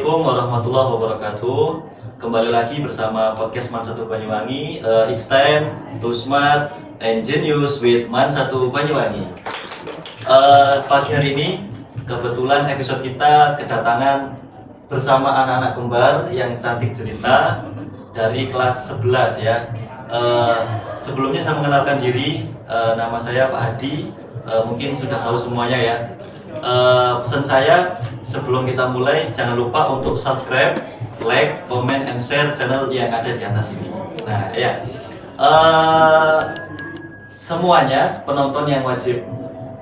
Assalamualaikum warahmatullahi wabarakatuh. Kembali lagi bersama podcast Man 1 Banyuwangi. It's time to smart and genius with Man 1 Banyuwangi. Pagi hari ini kebetulan episode kita kedatangan bersama anak-anak kembar yang cantik cerita dari kelas 11 ya. Sebelumnya saya mengenalkan diri, nama saya Pak Hadi. Mungkin sudah tahu semuanya ya. Pesan saya sebelum kita mulai, jangan lupa untuk subscribe, like, comment, and share channel yang ada di atas ini. Nah ya, semuanya penonton yang wajib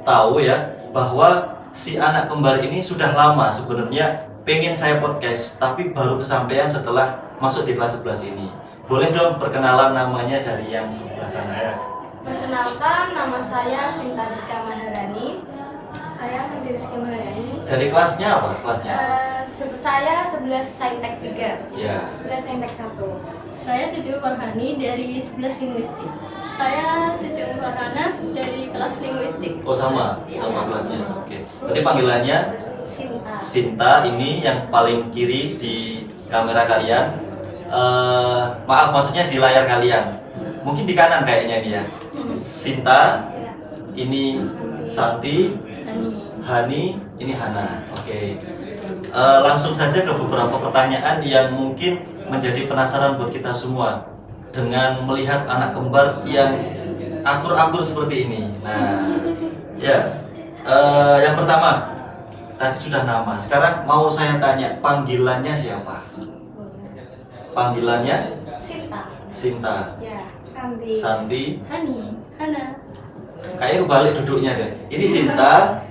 tahu ya bahwa si anak kembar ini sudah lama sebenarnya pengen saya podcast, tapi baru kesampaian setelah masuk di kelas 11 ini. Boleh dong perkenalan namanya dari yang sebelah sana ya. Perkenalkan, nama saya Sinta Rizka Maharani. Saya Sinta Rizka Maharani. Dari kelasnya apa? Kelasnya? Saya 11 Saintek 3. Ya. 11 Saintek 1. Saya Siti Farhani dari 11 Linguistik. Saya Siti Farhana dari kelas Linguistik. Oh sama kelasnya. Oke. Berarti panggilannya Sinta. Sinta, ini yang paling kiri di kamera kalian. Maaf, maksudnya di layar kalian. Mungkin di kanan kayaknya ini ya. Sinta, Ya. ini Santi, Hani, ini Hana. Oke. Langsung saja ke beberapa pertanyaan yang mungkin menjadi penasaran buat kita semua dengan melihat anak kembar yang akur-akur seperti ini. Nah, ya. Yang pertama, tadi sudah nama. Sekarang mau saya tanya, panggilannya siapa? Panggilannya Sinta. Sinta, Ya, Santi. Santi, Hani, Hana. kayaknya kebalik duduknya deh. Ini Sinta,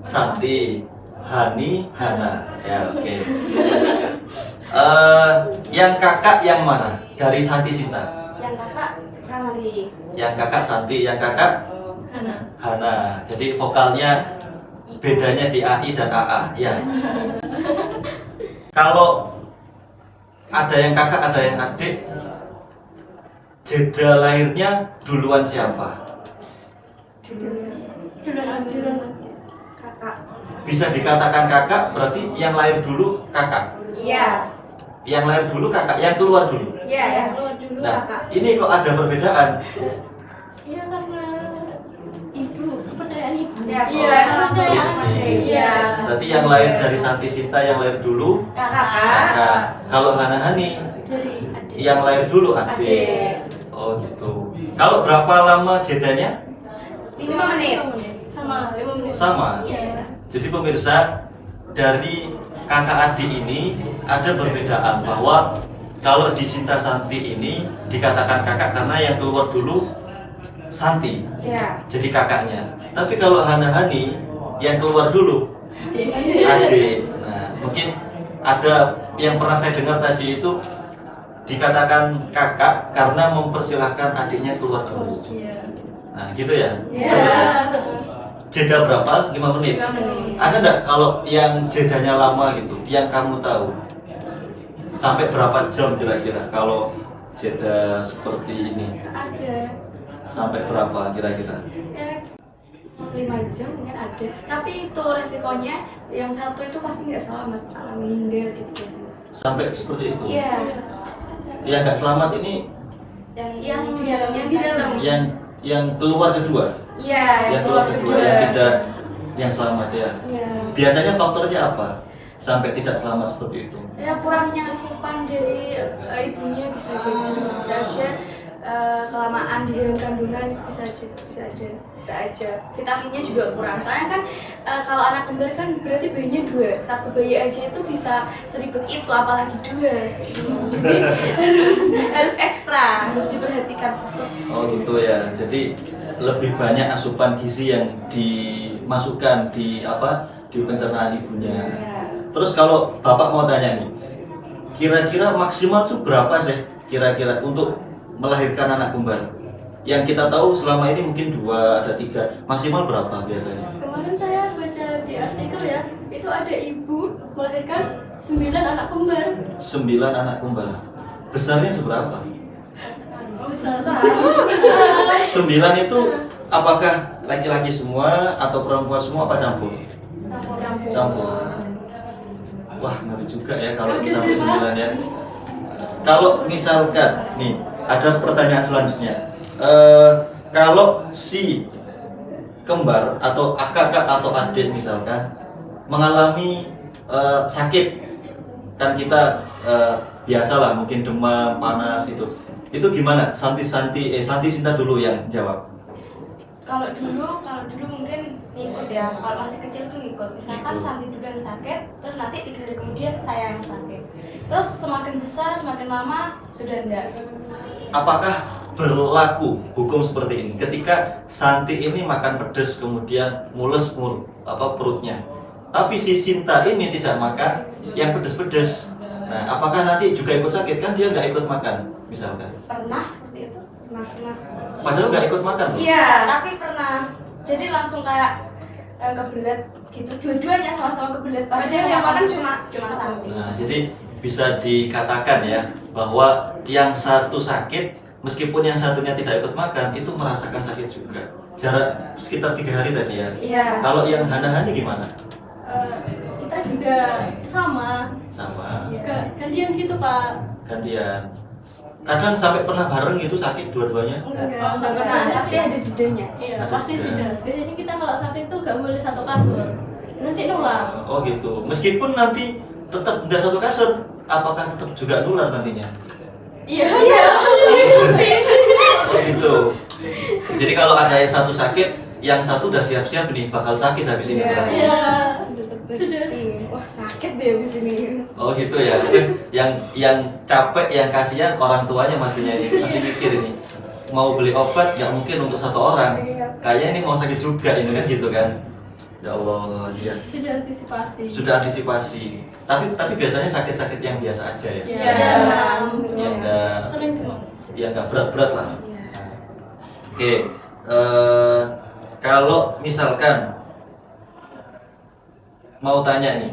Santi, Hani, Hana. Ya, oke. Yang kakak yang mana? Dari Santi, Sinta. Yang kakak Santi. Yang kakak Santi, yang kakak Hana. Hana. Jadi vokalnya bedanya di AI dan AA. Ya. Kalau ada yang kakak, ada yang adik, jeda lahirnya duluan siapa? Duluan Kakak. Bisa dikatakan kakak, berarti yang lahir dulu kakak. Iya. Yang lahir dulu kakak, yang keluar dulu. Iya, yang keluar dulu Nah, kakak. ini kok ada perbedaan? Iya karena ibu, kepercayaan ibu. Ya, Iya, kepercayaan masing-masing. Iya. Berarti yang lahir dari Santi Sinta yang lahir dulu Kakak. kakak. Kalau Hana Hani Dari adik. yang lahir dulu adik. Adik. Oh gitu. Kalau berapa lama jedanya? 5 menit. Sama 5 menit. Sama. Iya. Jadi pemirsa, dari kakak adik ini ada perbedaan bahwa kalau di Sinta Santi ini dikatakan kakak karena yang keluar dulu Santi, Iya. jadi kakaknya. Tapi kalau Hana Hani yang keluar dulu Adik. adik. Nah, mungkin ada yang pernah saya dengar tadi itu dikatakan kakak karena mempersilahkan adiknya keluar dulu. Iya. Nah, gitu ya. Iya. Jeda berapa? 5 menit. 5 menit. Ada nggak kalau yang jedanya lama gitu, yang kamu tahu? Sampai berapa jam kira-kira kalau jeda seperti ini? Ada. Sampai berapa kira-kira? Ya, 5 jam mungkin ada. Tapi itu resikonya yang satu itu pasti nggak selamat, malah meninggal gitu biasanya. Sampai seperti itu? Iya. Yang nggak selamat ini Yang di dalam. Yang di dalam. yang keluar kedua? Iya. Yang keluar kedua, yang tidak yang selamat ya? Iya. Biasanya faktornya apa? Sampai tidak selamat seperti itu? Ya kurangnya asupan dari ibunya bisa aja kelamaan di dalam kandungan itu bisa aja vitaminnya juga kurang, soalnya kan kalau anak kembar kan berarti bayinya 2, satu bayi aja itu bisa seribet itu apalagi 2, jadi harus ekstra, harus diperhatikan khusus. Oh gitu ya. Jadi lebih banyak asupan gizi yang dimasukkan di pencernaan ibunya. Ya. Terus kalau Bapak mau tanya nih, kira-kira maksimal tuh berapa sih kira-kira untuk melahirkan anak kembar? Yang kita tahu selama ini mungkin 2, ada 3, maksimal berapa biasanya? Kemarin saya baca di artikel ya, itu ada ibu melahirkan 9 anak kembar. 9 anak kembar. Besarnya seberapa? Besar. 9 itu apakah laki-laki semua atau perempuan semua apa campur? Campur. Campur. Wah, ngeri juga ya kalau sampai 9 ya. Kalau misalkan nih ada pertanyaan selanjutnya. Kalau si kembar atau kakak atau adik misalkan mengalami sakit, kan kita biasalah mungkin demam, panas itu gimana? Santi Sinta dulu yang jawab. Kalau dulu mungkin ngikut ya. Kalau masih kecil tuh ngikut. Misalkan Ngikut. Santi dulu yang sakit, terus nanti 3 hari kemudian saya yang sakit. Terus semakin besar, semakin lama sudah enggak. Apakah berlaku hukum seperti ini? Ketika Santi ini makan pedas kemudian mules perutnya, tapi si Sinta ini tidak makan yang pedas-pedas. Nah, apakah nanti juga ikut sakit? Kan dia nggak ikut makan, misalkan. Pernah seperti itu? Pernah. Padahal nggak ikut makan loh. Iya, tapi pernah. Jadi langsung kayak kebelet gitu. Dua-duanya sama-sama kebelet. Padahal yang makan cuma Santi. Nah, jadi bisa dikatakan ya bahwa yang satu sakit meskipun yang satunya tidak ikut makan itu merasakan sakit juga. Jarak sekitar 3 hari tadi ya. Iya. Kalau yang Hana-Hani gimana? Kita juga sama. Sama. Gantian gitu Pak. Gantian. Kadang sampai pernah bareng gitu sakit dua-duanya. Enggak pernah. Pasti ada jedanya. Iya, Ada pasti juga. sudah. Biasanya kita kalau sakit itu nggak boleh satu kasur. Nanti nular. Oh gitu. Meskipun nanti tetap tidak satu kasur, apakah tetap juga nular nantinya? Iya. Oh gitu. Jadi kalau ada yang satu sakit, yang satu udah siap-siap nih bakal sakit habis ini. Iya. berarti. Iya. Sudah Sudah. terprediksi. Wah, sakit deh abis ini. Oh gitu ya. Yang capek, yang kasihan orang tuanya pastinya ini, pasti mikir ini. Mau beli obat nggak mungkin untuk satu orang. Kayaknya ini mau sakit juga ini kan gitu kan. Ya Allah, dia Sudah antisipasi. sudah antisipasi. Tapi biasanya sakit-sakit yang biasa aja ya. Iya. Yang enggak Sering semua. yang enggak berat-berat lah. Iya. Oke, kalau misalkan mau tanya nih,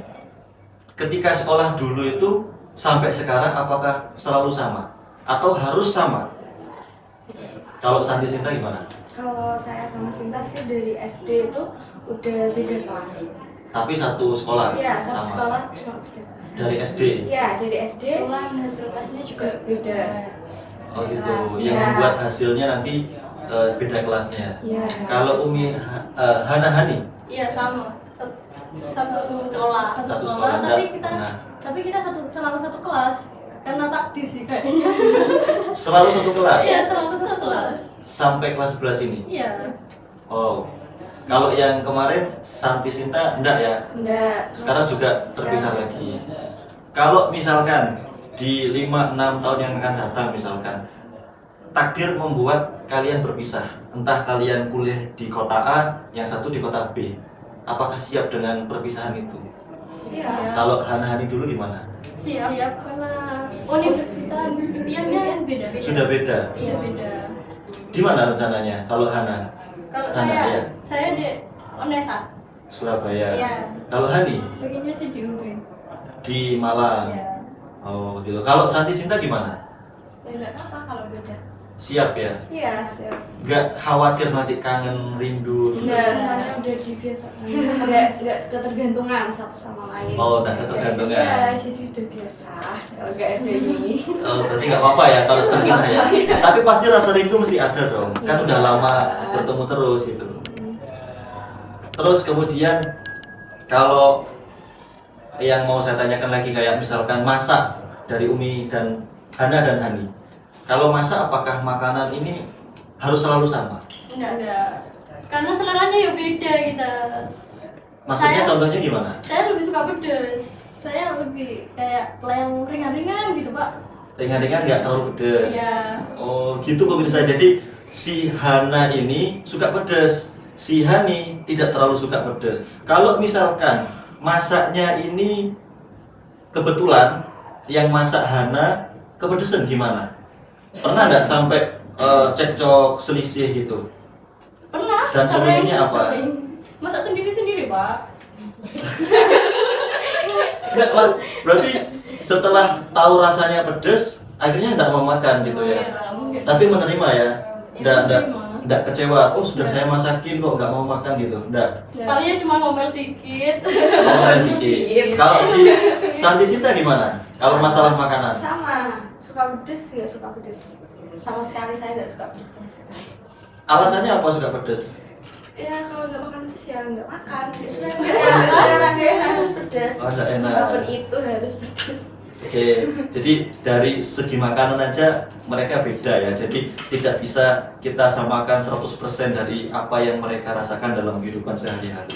ketika sekolah dulu itu sampai sekarang apakah selalu sama atau harus sama? Kalau Santi Sinta gimana? Kalau saya sama Sinta sih dari SD itu udah beda kelas. Tapi satu sekolah Iya, satu sama. sekolah cuma beda kelas. Dari SD. Iya, dari SD ulang hasil tesnya juga beda. Oh gitu. Kelas, Yang iya. membuat hasilnya nanti beda kelasnya. Iya. Kalau Umi Hana-Hani Iya sama. Satu sekolah. Satu sekolah, Tapi enggak? kita Nah. tapi kita selalu satu kelas. Karena takdir sih kayaknya. selalu satu kelas Iya selalu satu kelas. sampai kelas 11 ini. Iya. Oh. Kalau yang kemarin Santi Sinta enggak ya? Enggak. Sekarang juga terpisah lagi. Kalau misalkan di 5-6 tahun yang akan datang misalkan takdir membuat kalian berpisah, entah kalian kuliah di kota A, yang satu di kota B, apakah siap dengan perpisahan itu? Siap. Kalau Hana-Hani dulu gimana? Siap karena universitas impiannya kan beda. Sudah beda. Iya beda. Di mana rencananya? Kalau Hana? Kalau Hana, ya? saya di Unesa. Surabaya. Iya. Kalau Hani Pengennya sih di UIN. di Malang. Iya. Oh gitu. Kalau Santi Sinta gimana? Ya enggak apa kalau beda. Siap ya? Iya, siap. Gak khawatir nanti kangen rindu? Enggak, soalnya udah dibiasakan. Enggak ketergantungan satu sama lain. Oh, enggak ketergantungan. Iya, jadi udah biasa. Kalau enggak ada ini. Oh, berarti nggak apa-apa ya kalau terpisah ya. Tapi pasti rasa rindu mesti ada dong. Kan udah lama bertemu terus gitu. Terus kemudian kalau yang mau saya tanyakan lagi kayak misalkan masak dari Umi dan Hana dan Hani. Kalau masak apakah makanan ini harus selalu sama? Enggak. Karena seleranya ya beda kita. Maksudnya Saya- contohnya gimana? Saya lebih suka pedas. Saya lebih kayak yang ringan-ringan gitu, Pak. Ringan-ringan nggak terlalu pedas. Iya. Oh gitu pemirsa. Jadi si Hana ini suka pedas, si Hani tidak terlalu suka pedas. Kalau misalkan masaknya ini kebetulan yang masak Hana kepedesan gimana? Pernah nggak sampai cekcok selisih gitu? Pernah. Dan solusinya apa? sering. Masak sendiri-sendiri, Pak. Nggak lah, berarti setelah tahu rasanya pedas, akhirnya nggak mau makan gitu ya. Iya, mungkin. Tapi menerima ya. Enggak kecewa. Oh, sudah saya masakin kok nggak mau makan gitu. Enggak. Palingnya cuma ngomel dikit. Oh, dikit. Kalau si Santi Sinta gimana? Kalau masalah makanan? Sama, suka pedes nggak suka pedes. Sama sekali saya nggak suka pedes sama sekali. Alasannya apa suka pedes? Ya kalau nggak makan pedes ya nggak makan. Selera nggak enak harus pedes. Oh, nggak enak. Apapun itu harus pedes. Oke, jadi dari segi makanan aja mereka beda ya. Jadi tidak bisa kita samakan 100% dari apa yang mereka rasakan dalam kehidupan sehari-hari.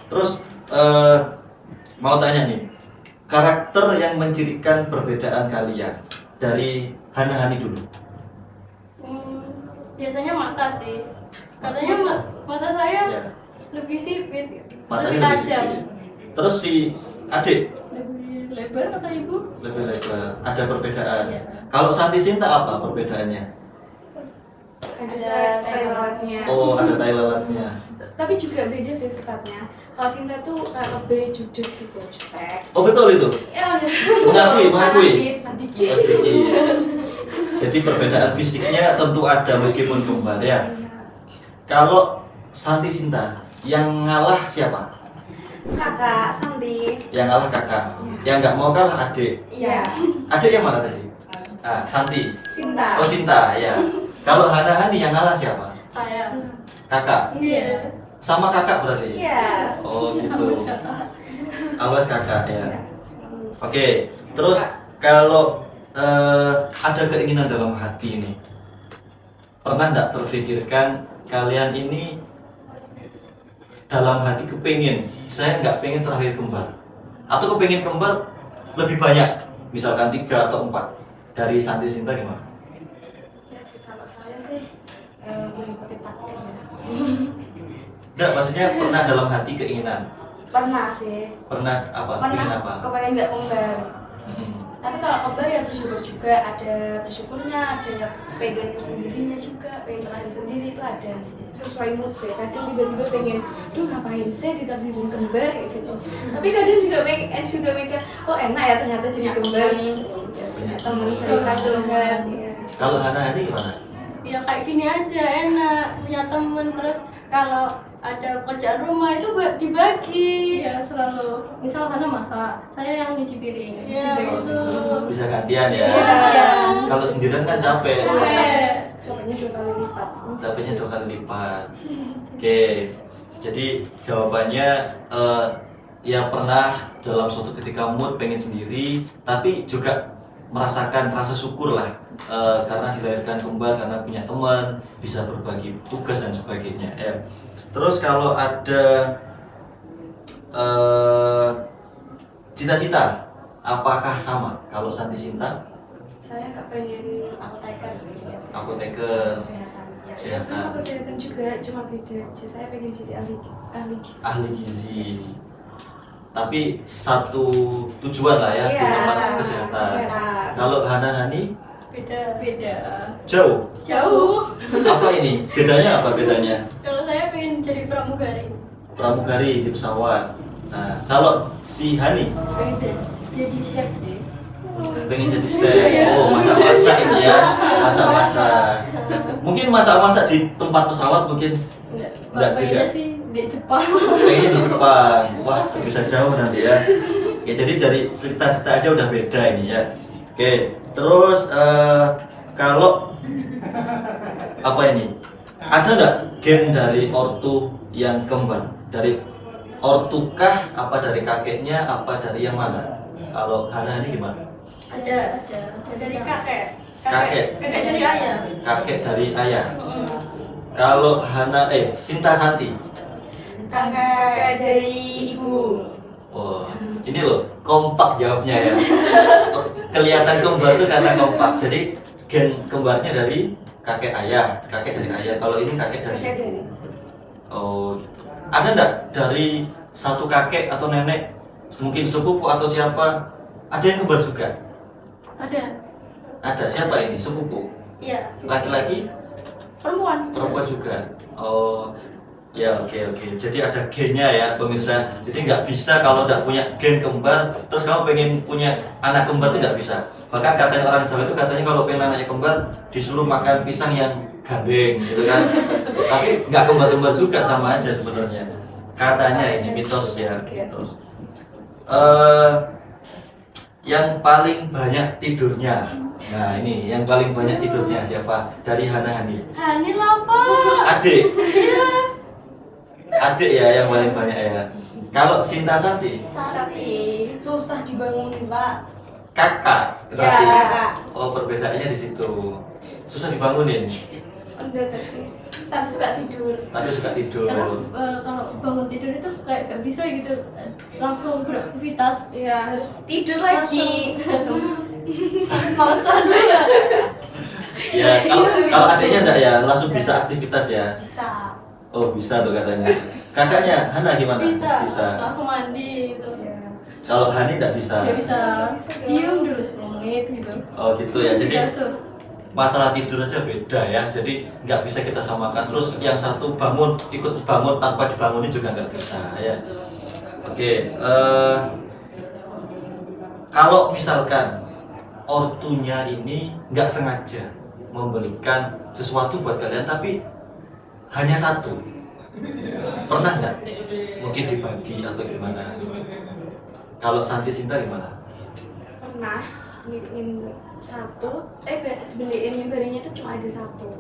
Terus mau tanya nih, karakter yang mencirikan perbedaan kalian dari Hana Hani dulu. Biasanya mata sih. Katanya mata saya Ya, lebih sipit, matanya lebih lebih tajam. sipit. Terus si adik Lebih lebar kata ibu. lebih lebar. Ada perbedaan. Iya. Kalau Santi Sinta apa perbedaannya? Ada Thailandnya. Oh, ada tai lalatnya. Tapi juga beda sih sifatnya. Kalau Sinta tuh kayak lebih judes gitu, jutek. Oh, betul itu. Ya udah. Mengakui. Sedikit. Oh, sedikit. Jadi perbedaan fisiknya tentu ada meskipun kembar ya. Kalau Santi Sinta, yang ngalah siapa? Kakak Santi. Yang ngalah kakak. Yang nggak mau kalah adik. Iya. Adik yang mana tadi? Ah, Santi. Sinta. Oh, Sinta ya. Kalau Hana Hani yang ngalah siapa? Saya. Kakak. Iya. Sama kakak berarti? Iya. Oh gitu. Awas kakak. Awas kakak ya. Oke. Terus kalau ada keinginan dalam hati ini, pernah nggak terfikirkan kalian ini dalam hati kepingin, saya nggak pengen terakhir kembar, atau kepingin kembar lebih banyak, misalkan 3 atau 4 dari Santi Sinta gimana? Ya sih kalau saya sih mengikuti takdir ya. Enggak, maksudnya pernah dalam hati keinginan, Pernah sih. pernah apa? Kepingin Pernah apa? kepengen nggak kembar. Hmm. Tapi kalau kembar ya bersyukur juga, ada bersyukurnya, ada yang pengen sendirinya juga, pengen terakhir sendiri itu ada. Sesuai mood sih. Kadang tiba-tiba pengen, duh ngapain sih ditakdirin kembar kayak gitu. Tapi kadang juga juga mikir, oh enak ya ternyata jadi kembar. Ya, punya temen cerita curhat. Ya. Kalau Hana Hani gimana? Ya kayak gini aja enak, punya temen. Terus kalau ada kerjaan rumah itu dibagi ya, selalu misal Hana masak, saya yang nyuci piring ya gitu. Bisa gantian ya. Iya. Kalau sendirian kan capek. Capek. Cobanya 2 kali lipat. Capeknya 2 kali lipat. Oke. Jadi jawabannya ya pernah dalam suatu ketika mood pengen sendiri, tapi juga merasakan rasa syukur lah karena dilahirkan kembar, karena punya teman, bisa berbagi tugas dan sebagainya ya. Terus kalau ada cita-cita, apakah sama kalau Santi Sinta? Saya nggak pengen apoteker juga. Apoteker, Kesehatan. Ya, Kesehatan. sama kesehatan juga, cuma beda aja. Saya pengen jadi ahli gizi. ahli gizi. Tapi satu tujuan lah ya, Iya, tujuan sama. kesehatan. Kesehatan. Kalau Hana Hani Beda jauh. jauh. Apa ini? Bedanya apa bedanya? Kalau saya pengen jadi pramugari. Pramugari di pesawat. Nah, kalau si Hani Pengen jadi chef sih. pengen jadi chef. Oh, masak-masak ini ya. Masak-masak. Mungkin masak-masak di tempat pesawat mungkin Enggak juga. Pengennya sih di Jepang. pengen di Jepang. Wah, bisa jauh nanti ya. Ya jadi dari cita-cita aja udah beda ini ya. Oke, terus kalau apa ini? Ada nggak gen dari ortu yang kembar? Dari ortukah? Apa dari kakeknya? Apa dari yang mana? Kalau Hana ini gimana? Ada dari kakek. Kakek. Kakek dari ayah. Kakek dari ayah. Mm. Kalau Hana, Sinta Santi. Kakak dari ibu. Oh, ini loh kompak jawabnya ya. Kelihatan kembar itu karena kompak. Jadi gen kembarnya dari kakek dari ayah. Kalau ini kakek dari Kakak dari. Oh, gitu. Ada enggak dari satu kakek atau nenek, mungkin sepupu atau siapa, ada yang kembar juga? Ada. Ada. Siapa ini? Sepupu? Iya. Laki-laki? Perempuan. Perempuan juga. Oh, ya oke. Jadi ada gennya ya pemirsa. Jadi nggak bisa kalau nggak punya gen kembar, terus kamu pengen punya anak kembar itu nggak bisa. Bahkan katanya orang Jawa itu katanya kalau pengen anaknya kembar disuruh makan pisang yang gandeng gitu kan. Tapi nggak kembar-kembar juga, sama aja sebenarnya. Katanya ini mitos ya. Mitos. Yang paling banyak tidurnya. Nah ini yang paling banyak tidurnya siapa? Dari Hana Hani. Hani lah Pak. Adik. Iya. Adik ya yang paling banyak ya. Kalau Sinta Santi, Sakti susah dibangunin Pak. kakak berarti. Ya. Oh perbedaannya di situ. Susah dibangunin, Enggak sih, tapi suka tidur. tapi suka tidur. Karena kalau bangun tidur itu kayak gak bisa gitu langsung beraktivitas. Ya harus tidur lagi. Harus malesan tuh ya. Ya kalau adiknya enggak ya, langsung bisa aktivitas ya. Bisa. Oh bisa tuh katanya. Kakaknya Hana gimana? Bisa. Langsung mandi gitu. Ya. Kalau Hani enggak bisa. Gak bisa Bisa dong. diem dulu 10 menit gitu. Oh gitu ya. Jadi Dikasih. masalah tidur aja beda ya. Jadi nggak bisa kita samakan. Terus yang satu bangun ikut bangun tanpa dibangunin juga nggak bisa ya. Oke. Kalau misalkan ortunya ini nggak sengaja memberikan sesuatu buat kalian, tapi hanya satu, pernah nggak? Mungkin dibagi atau gimana? Kalau Santi Sinta gimana? Pernah beliin satu, beliin nyembarinya itu cuma ada satu.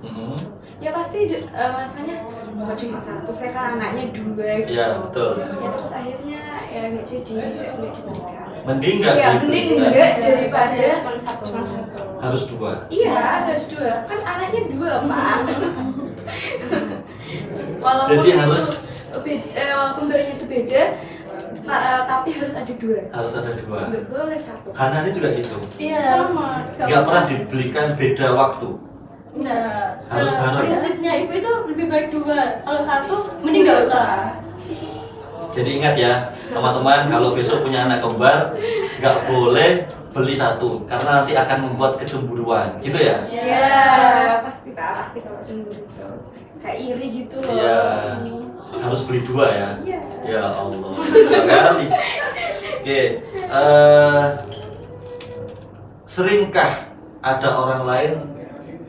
Ya pasti rasanya nggak cuma satu, saya kan anaknya dua. Gitu. Iya betul. Ya terus akhirnya ya nggak jadi, nggak diberikan. Mending nggak? Iya diberi. mending enggak daripada Cuma satu. Cuma satu. Harus dua. Iya harus dua, kan anaknya dua Pak. Walaupun Jadi itu harus walaupun barangnya itu beda, tapi harus ada dua. harus ada dua. Nggak boleh satu. Hana ini juga gitu. Iya. Sama. Nggak pernah dibelikan beda waktu. Enggak. Harus bareng. Prinsipnya ibu itu lebih baik dua. Kalau satu mending nggak usah. Jadi ingat ya teman-teman, kalau besok punya anak kembar nggak boleh beli satu karena nanti akan membuat kecemburuan, gitu ya? Ya pasti Pak, pasti kalau cemburu itu kayak iri gitu loh. Iya. Harus beli dua ya? Iya. Ya Allah. Ya kali. Oke. Seringkah ada orang lain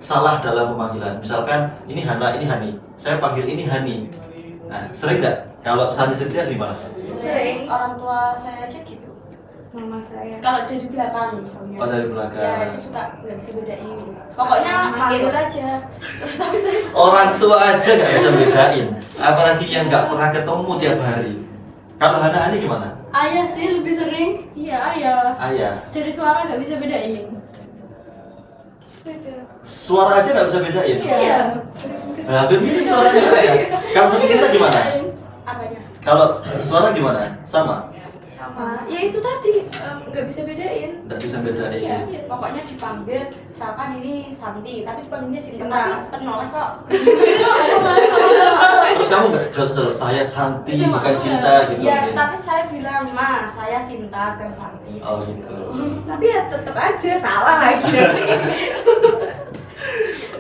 salah dalam pemanggilan? Misalkan ini Hana, ini Hani. Saya panggil ini Hani. Nah, sering nggak? Kalau Santi Sinta gimana? Sering orang tua saya aja gitu. Mama saya. Kalau dari belakang misalnya. Oh dari belakang. Ya itu suka nggak bisa bedain. Pokoknya manggil aja. Tapi saya Orang tua aja nggak bisa bedain, apalagi yang nggak pernah ketemu tiap hari. Kalau Hana Hani gimana? Ayah sih lebih sering. Iya ayah. Ayah. Dari suara nggak bisa bedain. beda. Suara aja nggak bisa bedain. Iya. Nah, hampir mirip suaranya ya. Kalau Santi Sinta gimana? Apanya? Kalau suara gimana? Sama? Sama. Ya itu tadi nggak bisa bedain. Nggak bisa bedain. Iya, pokoknya dipanggil, misalkan ini Santi, tapi dipanggilnya Sinta, tapi ternolak kok. Terus kamu nggak jelas saya Santi bukan Sinta gitu. Iya, mungkin. tapi saya bilang, Ma, saya Sinta bukan Santi. Oh gitu. Tapi ya tetap aja salah lagi.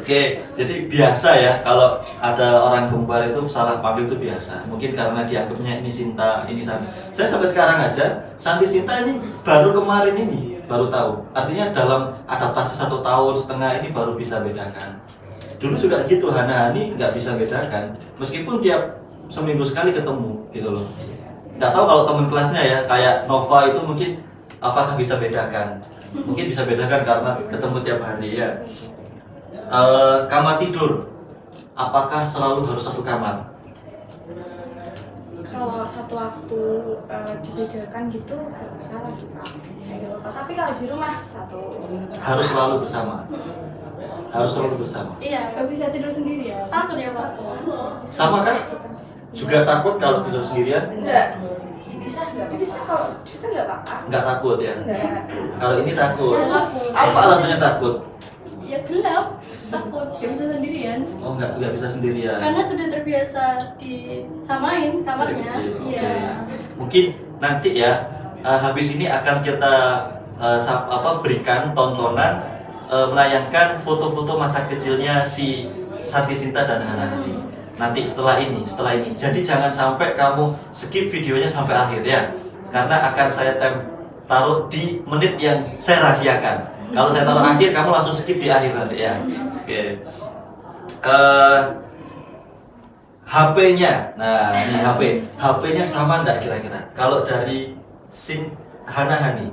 Oke, jadi biasa ya kalau ada orang kembar itu salah panggil itu biasa. Mungkin karena dianggapnya ini Sinta, ini Santi. Saya sampai sekarang aja Santi Sinta ini baru kemarin ini baru tahu. Artinya dalam adaptasi 1 tahun setengah ini baru bisa bedakan. Dulu juga gitu, Hana Hani nggak bisa bedakan. Meskipun tiap seminggu sekali ketemu gitu loh. Nggak tahu kalau teman kelasnya ya kayak Nova itu mungkin apakah bisa bedakan? Mungkin bisa bedakan karena ketemu tiap hari ya. Kamar tidur, apakah selalu harus satu kamar? Kalau satu waktu dibedakan gitu gak masalah sih Pak. Kayak apa. Tapi kalau di rumah satu Harus selalu bersama. Harus selalu bersama. Iya, nggak bisa tidur sendiri ya. Takut ya Pak. Sama kah? Juga takut kalau tidur sendirian? Enggak. Bisa enggak? Bisa kalau bisa enggak apa-apa. Nggak takut ya? Enggak. Kalau ini takut. Takut. Apa alasannya takut? Ya gelap, takut nggak bisa sendirian. Oh nggak bisa sendirian. Karena sudah terbiasa disamain kamarnya. Dari kecil, oke. Iya. Mungkin nanti ya habis ini akan kita berikan tontonan menayangkan foto-foto masa kecilnya si Santi Sinta dan Hana Hani. Nanti setelah ini. Jadi jangan sampai kamu skip videonya sampai akhir ya, karena akan saya taruh di menit yang saya rahasiakan. Kalau saya taruh akhir, kamu langsung skip di akhir nanti ya. Oke. HP-nya, nah ini HP-nya sama enggak kira-kira? Kalau dari Hana Hani,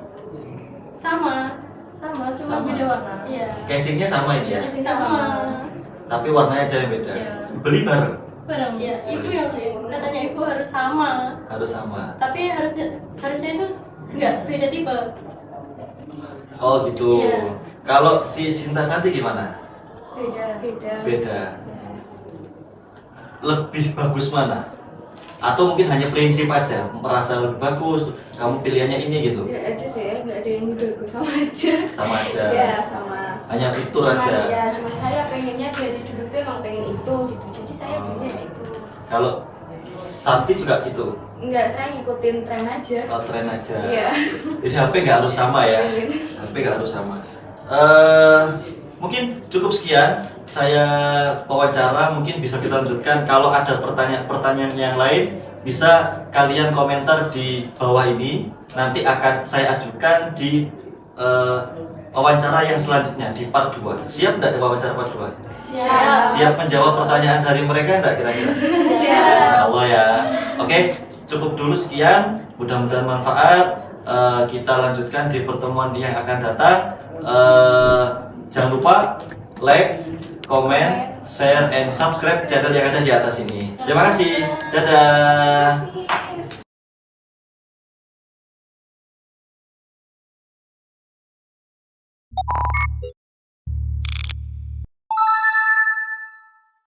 Sama, cuma Sama. beda warna. Iya. casingnya sama ini ya, Sama. tapi warnanya aja yang beda. Iya. Beli bareng, Bareng ya, ibu yang beli. Katanya ibu harus sama. harus sama. Tapi harusnya itu enggak beda tipe. Oh gitu. Iya. Kalau si Sinta Santi gimana? Beda. Beda. Lebih bagus mana? Atau mungkin hanya prinsip aja, merasa lebih bagus, kamu pilihannya ini gitu? Nggak ada sih, nggak ada yang bagus, sama aja. Sama aja. Ya sama. Hanya fitur Cuman, aja. ya cuma saya pengennya dari dulu tuh emang pengen itu gitu, jadi saya belinya itu. Kalau Santi juga gitu? Enggak, saya ngikutin tren aja. Oh, tren aja. Iya. Jadi HP nggak harus sama ya? Pengen. HP nggak harus sama. Mungkin cukup sekian saya wawancara, mungkin bisa kita lanjutkan. Kalau ada pertanyaan-pertanyaan yang lain, bisa kalian komentar di bawah ini. Nanti akan saya ajukan di wawancara yang selanjutnya di part 2. Siap nggak di wawancara part 2? Siap. Siap menjawab pertanyaan dari mereka nggak kira-kira? Siap. Insya Allah ya. Oke, cukup dulu sekian. Mudah-mudahan manfaat. Kita lanjutkan di pertemuan yang akan datang. Jangan lupa like, comment, share, and subscribe channel yang ada di atas ini. Terima kasih. Dadah. Terima kasih.